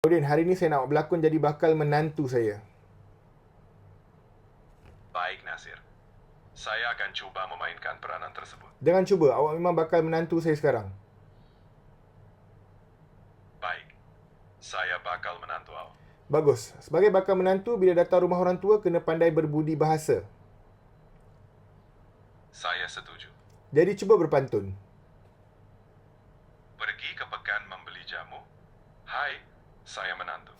Laudin, hari ni saya nak berlakon jadi bakal menantu saya. Baik, Nasir. Saya akan cuba memainkan peranan tersebut. Jangan cuba, awak memang bakal menantu saya sekarang. Baik. Saya bakal menantu awak. Bagus. Sebagai bakal menantu, bila datang rumah orang tua, kena pandai berbudi bahasa. Saya setuju. Jadi cuba berpantun. Pergi ke pekan membeli jamu. Hai, saya menantu.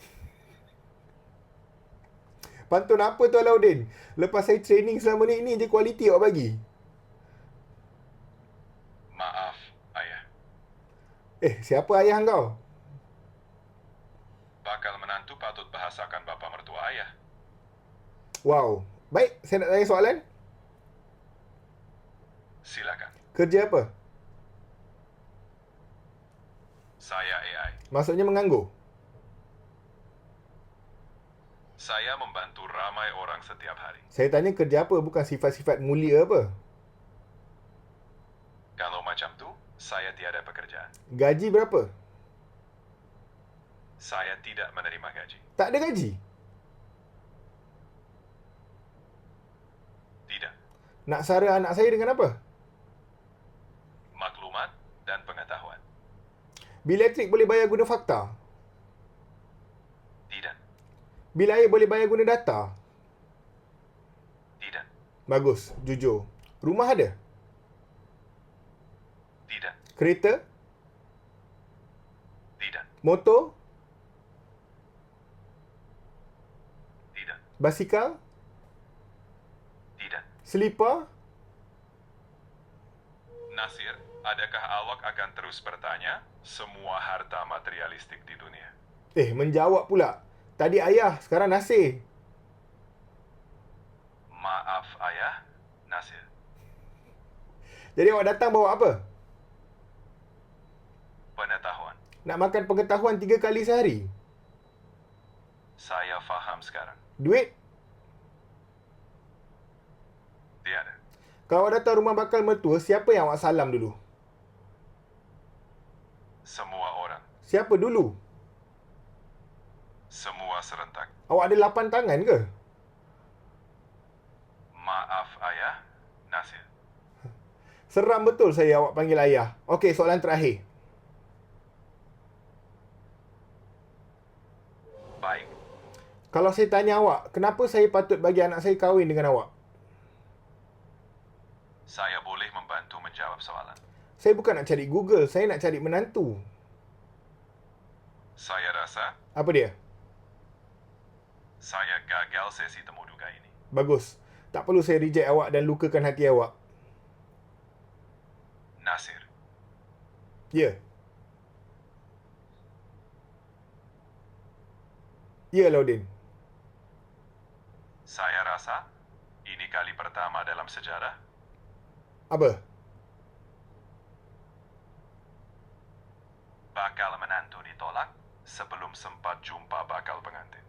Pantun apa tu Alauddin? Lepas saya training selama ni, ini je kualiti awak bagi. Maaf, ayah. Siapa ayah kau? Bakal menantu patut bahasakan bapa mertua ayah. Wow. Baik, saya nak tanya soalan. Silakan. Kerja apa? Saya AI. Maksudnya menganggur. Saya membantu ramai orang setiap hari. Saya tanya kerja apa, bukan sifat-sifat mulia apa. Kalau macam tu, saya tiada pekerjaan. Gaji berapa? Saya tidak menerima gaji. Tak ada gaji? Tidak. Nak sara anak saya dengan apa? Maklumat dan pengetahuan. Bil elektrik boleh bayar guna fakta? Tidak. Bil air boleh bayar guna data? Tidak. Bagus, jujur. Rumah ada? Tidak. Kereta? Tidak. Motor? Tidak. Basikal? Tidak. Selipar? Nasir, adakah awak akan terus bertanya semua harta materialistik di dunia? Menjawab pula. Tadi ayah, sekarang Nasir. Maaf, ayah. Nasir. Jadi awak datang bawa apa? Pengetahuan. Nak makan pengetahuan 3 kali sehari? Saya faham sekarang. Duit? Tiada. Kalau awak datang rumah bakal mertua, siapa yang awak salam dulu? Semua orang. Siapa dulu? Semua serentak. Awak ada 8 tangan ke? Maaf, ayah. Nasir. Seram betul saya awak panggil ayah. Okey, soalan terakhir. Baik. Kalau saya tanya awak, kenapa saya patut bagi anak saya kahwin dengan awak? Saya boleh membantu menjawab soalan. Saya bukan nak cari Google, saya nak cari menantu. Saya rasa Apa dia? saya gagal sesi temu duga ini. Bagus. Tak perlu saya reject awak dan lukakan hati awak. Nasir. Ya. Ya, Laudin. Saya rasa ini kali pertama dalam sejarah Apa? bakal menantu ditolak sebelum sempat jumpa bakal pengantin.